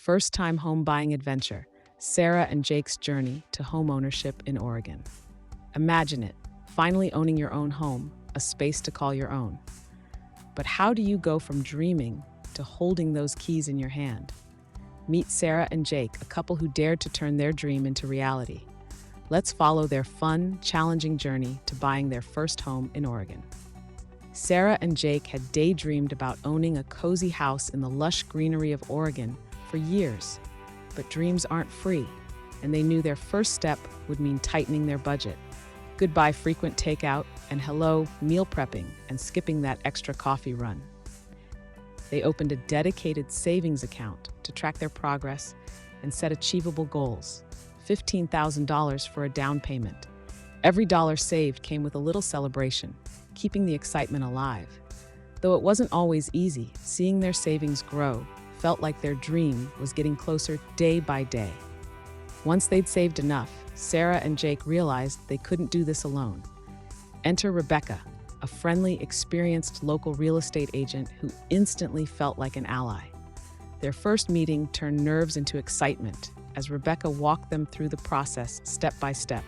first-time home buying adventure, Sarah and Jake's journey to homeownership in Oregon. Imagine it, finally owning your own home, a space to call your own. But how do you go from dreaming to holding those keys in your hand? Meet Sarah and Jake, a couple who dared to turn their dream into reality. Let's follow their fun, challenging journey to buying their first home in Oregon. Sarah and Jake had daydreamed about owning a cozy house in the lush greenery of Oregon for years. But dreams aren't free, and they knew their first step would mean tightening their budget. Goodbye frequent takeout, and hello meal prepping and skipping that extra coffee run. They opened a dedicated savings account to track their progress and set achievable goals. $15,000 for a down payment. Every dollar saved came with a little celebration, keeping the excitement alive. Though it wasn't always easy, seeing their savings grow felt like their dream was getting closer day by day. Once they'd saved enough, Sarah and Jake realized they couldn't do this alone. Enter Rebecca, a friendly, experienced local real estate agent who instantly felt like an ally. Their first meeting turned nerves into excitement as Rebecca walked them through the process step by step.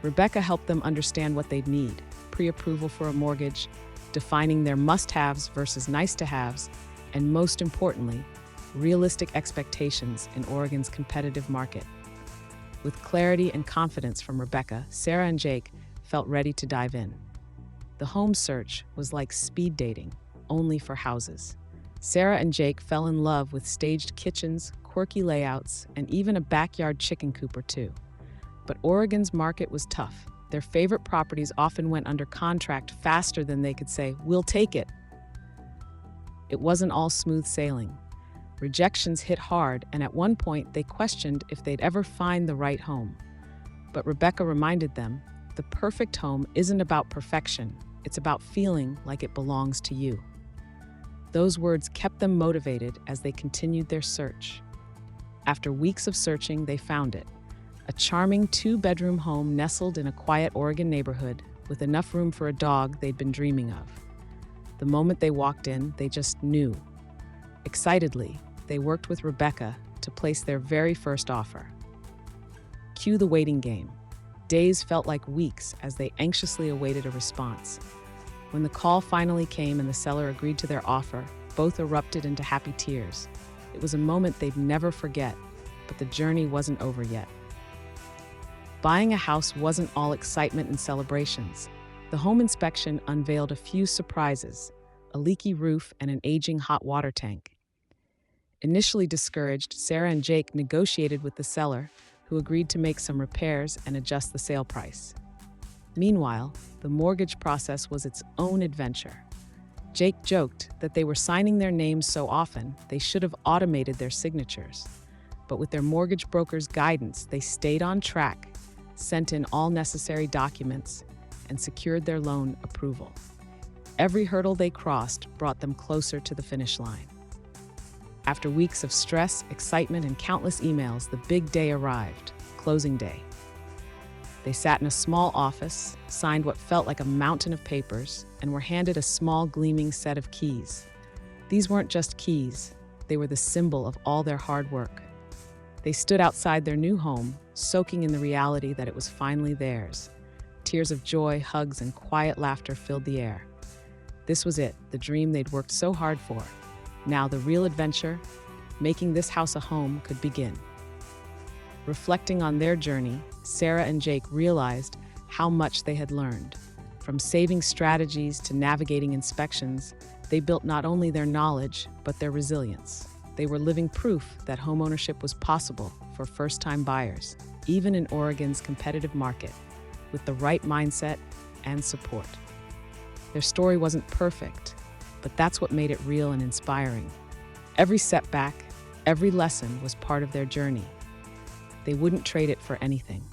Rebecca helped them understand what they'd need: pre-approval for a mortgage, defining their must-haves versus nice-to-haves, and most importantly, realistic expectations in Oregon's competitive market. With clarity and confidence from Rebecca, Sarah and Jake felt ready to dive in. The home search was like speed dating, only for houses. Sarah and Jake fell in love with staged kitchens, quirky layouts, and even a backyard chicken coop or two. But Oregon's market was tough. Their favorite properties often went under contract faster than they could say, "We'll take it." It wasn't all smooth sailing. Rejections hit hard, and at one point they questioned if they'd ever find the right home. But Rebecca reminded them, the perfect home isn't about perfection, it's about feeling like it belongs to you. Those words kept them motivated as they continued their search. After weeks of searching, they found it. A charming 2-bedroom home nestled in a quiet Oregon neighborhood with enough room for a dog they'd been dreaming of. The moment they walked in, they just knew. Excitedly, they worked with Rebecca to place their very first offer. Cue the waiting game. Days felt like weeks as they anxiously awaited a response. When the call finally came and the seller agreed to their offer, both erupted into happy tears. It was a moment they'd never forget, but the journey wasn't over yet. Buying a house wasn't all excitement and celebrations. The home inspection unveiled a few surprises: a leaky roof and an aging hot water tank. Initially discouraged, Sarah and Jake negotiated with the seller, who agreed to make some repairs and adjust the sale price. Meanwhile, the mortgage process was its own adventure. Jake joked that they were signing their names so often they should have automated their signatures. But with their mortgage broker's guidance, they stayed on track, sent in all necessary documents, and secured their loan approval. Every hurdle they crossed brought them closer to the finish line. After weeks of stress, excitement, and countless emails, the big day arrived: closing day. They sat in a small office, signed what felt like a mountain of papers, and were handed a small gleaming set of keys. These weren't just keys, they were the symbol of all their hard work. They stood outside their new home, soaking in the reality that it was finally theirs. Tears of joy, hugs, and quiet laughter filled the air. This was it, the dream they'd worked so hard for. Now the real adventure, making this house a home, could begin. Reflecting on their journey, Sarah and Jake realized how much they had learned. From saving strategies to navigating inspections, they built not only their knowledge, but their resilience. They were living proof that homeownership was possible for first-time buyers, even in Oregon's competitive market, with the right mindset and support. Their story wasn't perfect, but that's what made it real and inspiring. Every setback, every lesson was part of their journey. They wouldn't trade it for anything.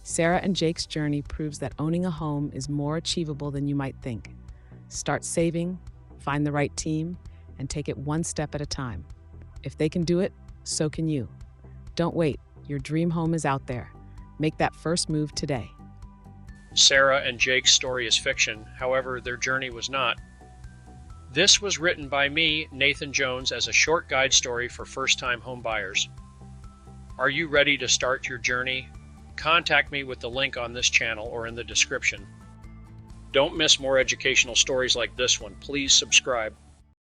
Sarah and Jake's journey proves that owning a home is more achievable than you might think. Start saving, find the right team, and take it one step at a time. If they can do it, so can you. Don't wait, your dream home is out there. Make that first move today. Sarah and Jake's story is fiction, however, their journey was not. This was written by me, Nathan Jones, as a short guide story for first-time home buyers. Are you ready to start your journey? Contact me with the link on this channel or in the description. Don't miss more educational stories like this one. Please subscribe.